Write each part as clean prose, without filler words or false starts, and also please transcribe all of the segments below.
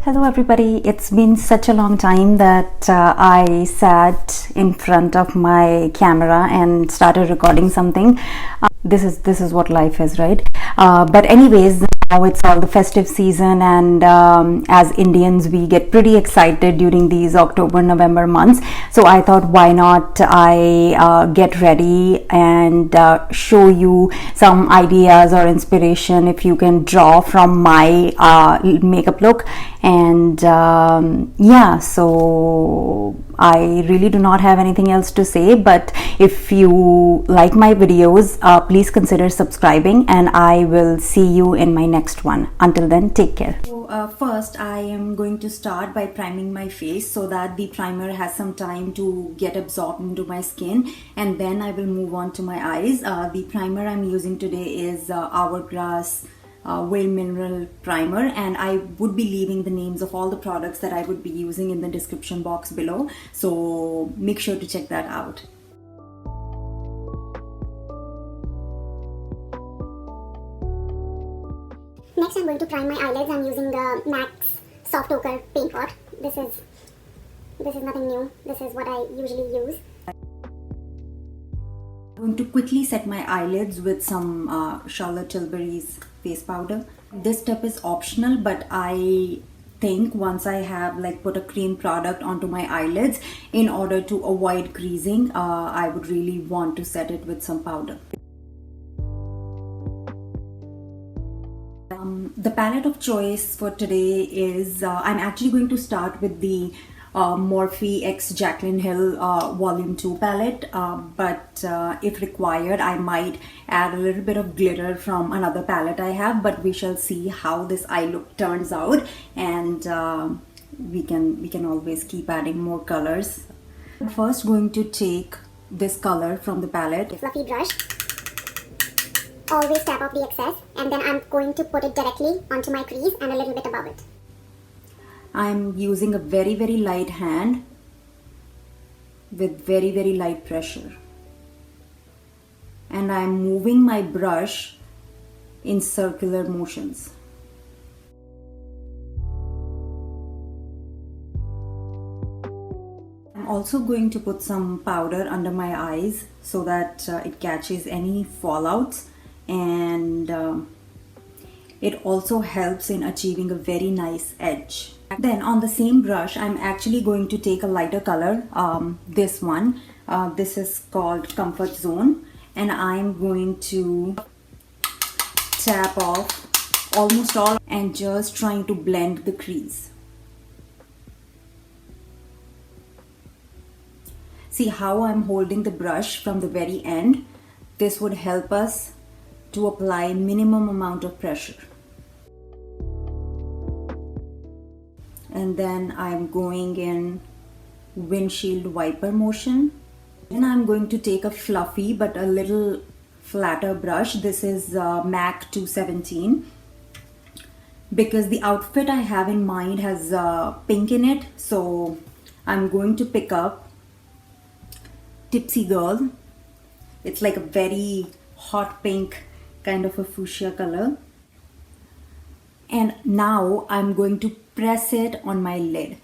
Hello everybody, it's been such a long time that I sat in front of my camera and started recording something. This is what life is, right? But anyways, now it's all the festive season, and as Indians we get pretty excited during these October-November months. So I thought, why not I get ready and show you some ideas or inspiration if you can draw from my makeup look. And yeah, so I really do not have anything else to say, but if you like my videos, please consider subscribing, and I will see you in my next one. Until then, take care. So first I am going to start by priming my face so that the primer has some time to get absorbed into my skin, and then I will move on to my eyes. The primer I'm using today is Hourglass Whale Mineral Primer, and I would be leaving the names of all the products that I would be using in the description box below, so make sure to check that out. Next, I'm going to prime my eyelids. I'm using the MAC's Soft Ochre paint pot. This is nothing new. This is what I usually use. I'm going to quickly set my eyelids with some Charlotte Tilbury's face powder. This step is optional, but I think once I have put a cream product onto my eyelids, in order to avoid creasing, I would really want to set it with some powder. The palette of choice for today is, I'm actually going to start with the MorphexJaclyn Hill Vol II palette, but if required I might add a little bit of glitter from another palette I have, but we shall see how this eye look turns out, and we can always keep adding more colors. I'm first going to take this color from the palette. Fluffy brush. Always tap off the excess, and then I'm going to put it directly onto my crease and a little bit above it. I'm using a very light hand with very light pressure, and I'm moving my brush in circular motions. I'm also going to put some powder under my eyes so that it catches any fallouts, and it also helps in achieving a very nice edge. Then on the same brush, I'm actually going to take a lighter color, this one. This is called Comfort Zone, and I'm going to tap off almost all and just trying to blend the crease. See how I'm holding the brush from the very end? This would help us to apply minimum amount of pressure. And then I'm going in windshield wiper motion. Then I'm going to take a fluffy but a little flatter brush. This is MAC 217, because the outfit I have in mind has pink in it, so I'm going to pick up Tipsy Girl. It's like a very hot pink, kind of a fuchsia color. And now I'm going to press it on my lid.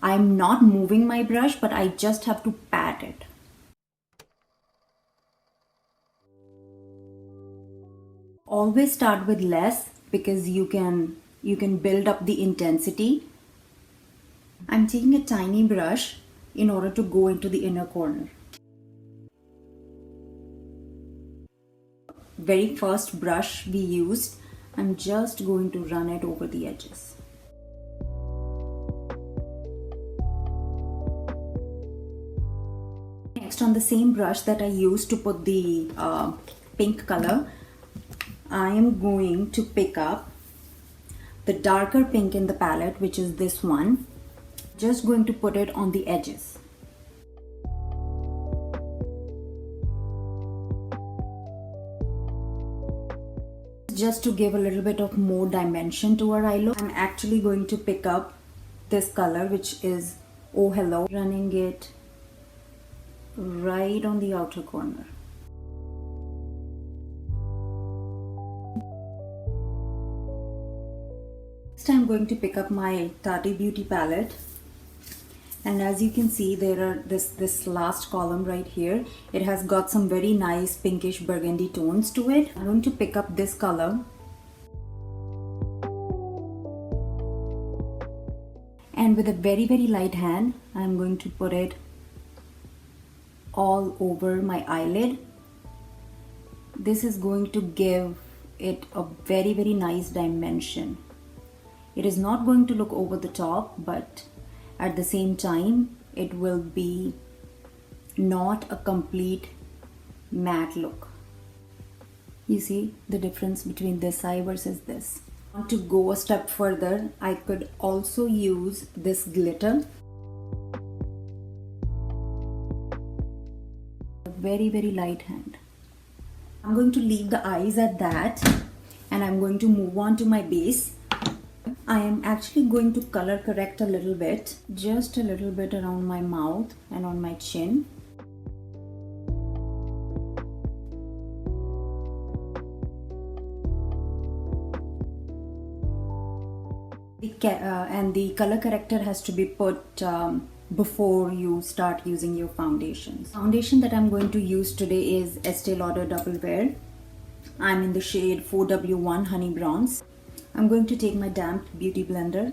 I'm not moving my brush, but I just have to pat it. Always start with less, because you can build up the intensity. I'm taking a tiny brush in order to go into the inner corner. Very first brush we used, I'm just going to run it over the edges. Next, on the same brush that I used to put the pink color, I am going to pick up the darker pink in the palette, which is this one. Just going to put it on the edges. Just to give a little bit of more dimension to our eye look, I'm actually going to pick up this color, which is Oh Hello, running it right on the outer corner. Next I'm going to pick up my Tati Beauty palette, and as you can see there are this last column right here. It has got some very nice pinkish burgundy tones to it. I'm going to pick up this color and with a very light hand I'm going to put it all over my eyelid. This is going to give it a very nice dimension. It is not going to look over the top, but at the same time it will be not a complete matte look. You see the difference between this eye versus this. To go a step further, I could also use this glitter. A very light hand. I'm going to leave the eyes at that and I'm going to move on to my base. I am actually going to color correct a little bit, just a little bit around my mouth and on my chin. And the color corrector has to be put before you start using your foundations. Foundation that I'm going to use today is Estee Lauder Double Wear. I'm in the shade 4W1 Honey Bronze. I'm going to take my damp beauty blender.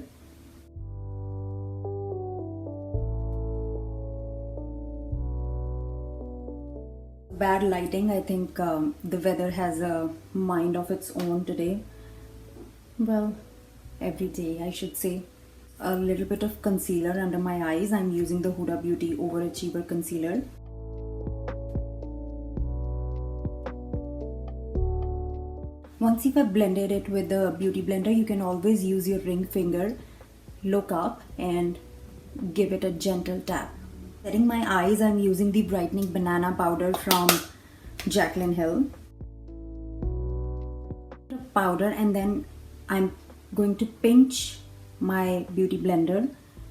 Bad lighting. I think the weather has a mind of its own today. Well, every day I should say. A little bit of concealer under my eyes. I'm using the Huda Beauty Overachiever Concealer. Once you have blended it with the beauty blender, you can always use your ring finger, look up and give it a gentle tap. Setting my eyes, I'm using the brightening banana powder from Jaclyn Hill. Powder, and then I'm going to pinch my beauty blender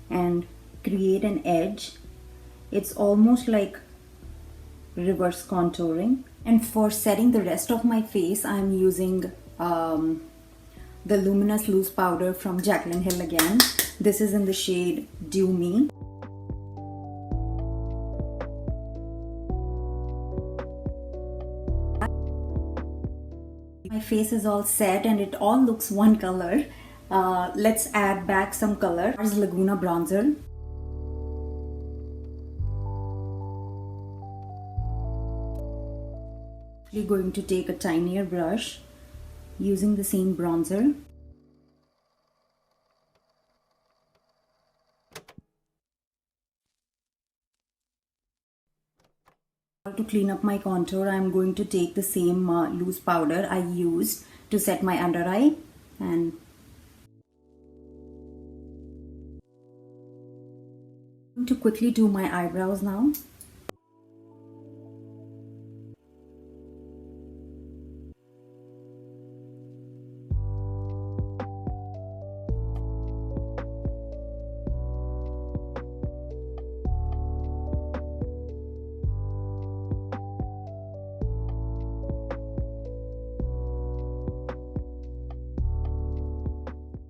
and create an edge. It's almost like reverse contouring. And for setting the rest of my face, I'm using the Luminous Loose Powder from Jaclyn Hill again. This is in the shade Dew Me. My face is all set and it all looks one color. Let's add back some color. Here's Laguna Bronzer. We're going to take a tinier brush using the same bronzer. To clean up my contour, I'm going to take the same loose powder I used to set my under eye, and I'm going to quickly do my eyebrows now.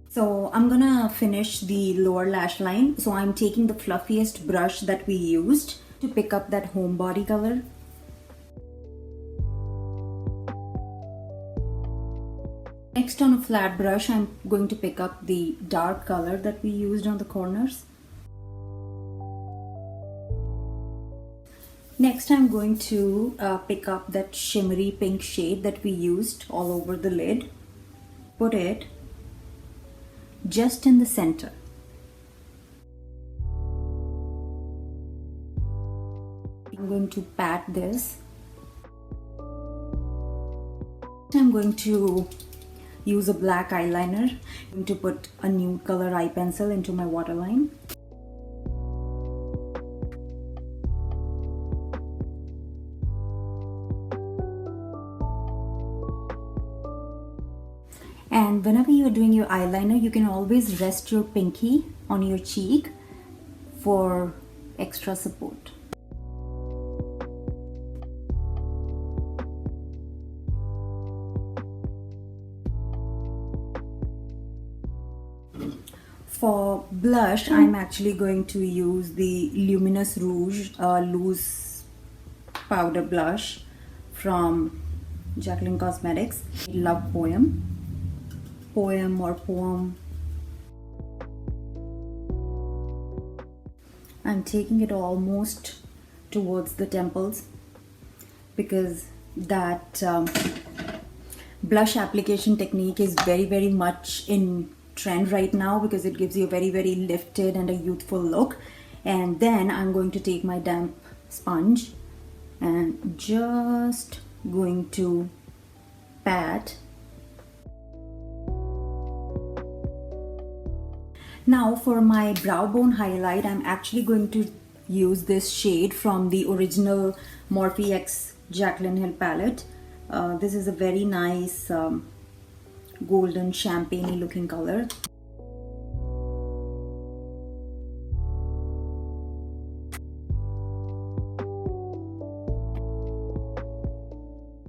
So I'm gonna finish the lower lash line. So I'm taking the fluffiest brush that we used to pick up that homebody color. Next, on a flat brush, I'm going to pick up the dark color that we used on the corners. Next, I'm going to pick up that shimmery pink shade that we used all over the lid. Put it just in the center. I'm going to pat this. I'm going to use a black eyeliner. I'm going to put a nude color eye pencil into my waterline. And whenever you're doing your eyeliner, you can always rest your pinky on your cheek for extra support. blush, I'm actually going to use the Luminous Rouge loose powder blush from Jaclyn Cosmetics. Love Poem or Poem. I'm taking it almost towards the temples because that blush application technique is very much in trend right now because it gives you a very lifted and a youthful look. And then I'm going to take my damp sponge and just going to pat. Now for my brow bone highlight, I'm actually going to use this shade from the original MorphexJaclyn Hill palette. This is a very nice golden champagne looking color.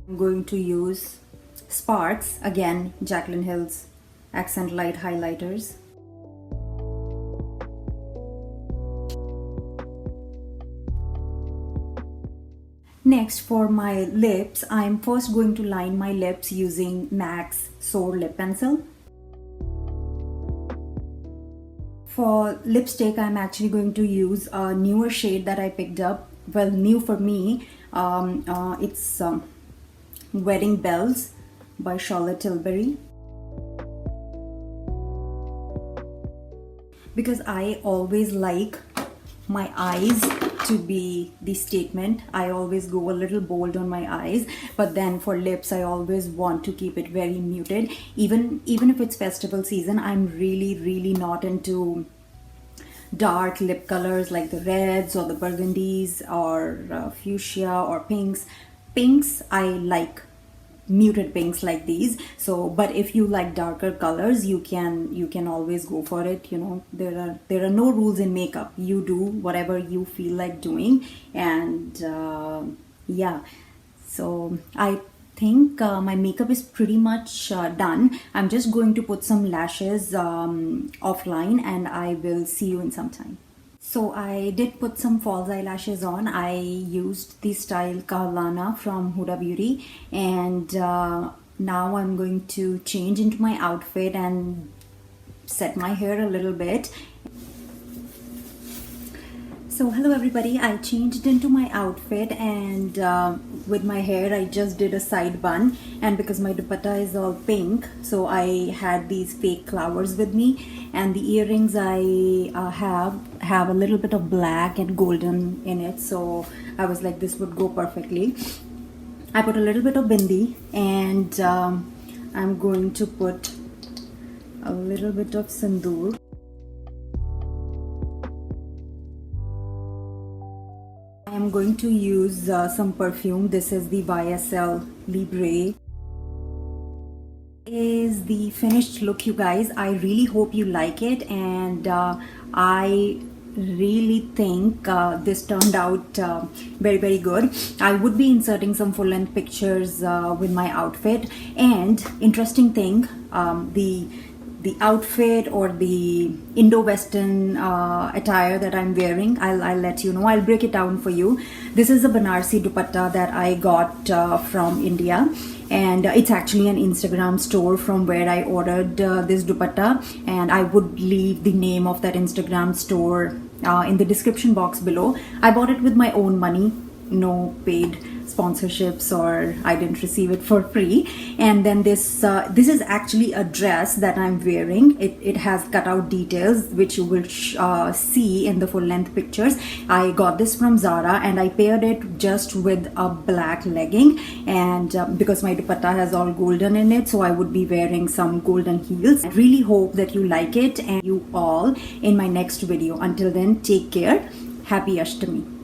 I'm going to use Sparks, again Jaclyn Hill's Accent Light highlighters. Next, for my lips, I'm first going to line my lips using MAC's Soar Lip Pencil. For lipstick, I'm actually going to use a newer shade that I picked up. Well, new for me. It's Wedding Bells by Charlotte Tilbury. Because I always like my eyes to be the statement. I always go a little bold on my eyes, but then for lips I always want to keep it very muted. Even if it's festival season, I'm really not into dark lip colors like the reds or the burgundies or fuchsia or pinks. I like muted pinks like these. So but if you like darker colors, you can always go for it. You know, there are no rules in makeup. You do whatever you feel like doing. And yeah, so I think my makeup is pretty much done. I'm just going to put some lashes offline and I will see you in some time. So I did put some false eyelashes on. I used the style Kahlana from Huda Beauty, and now I'm going to change into my outfit and set my hair a little bit. So hello everybody, I changed into my outfit, and with my hair I just did a side bun, and because my dupatta is all pink, so I had these fake flowers with me, and the earrings I have a little bit of black and golden in it, so I was like this would go perfectly. I put a little bit of bindi, and I'm going to put a little bit of sindoor. I am going to use some perfume. This is the YSL Libre. Is the finished look, you guys. I really hope you like it, and I really think this turned out very good. I would be inserting some full-length pictures with my outfit, and interesting thing, the outfit or the Indo-Western attire that I'm wearing, I'll let you know. I'll break it down for you. This is a Banarsi dupatta that I got from India, and it's actually an Instagram store from where I ordered this dupatta, and I would leave the name of that Instagram store in the description box below. I bought it with my own money, no paid sponsorships, or I didn't receive it for free. And then this is actually a dress that I'm wearing. It has cutout details which you will see in the full length pictures. I got this from Zara, and I paired it just with a black legging, and because my dupatta has all golden in it, so I would be wearing some golden heels. I really hope that you like it, and you all in my next video. Until then, take care. Happy Ashtami.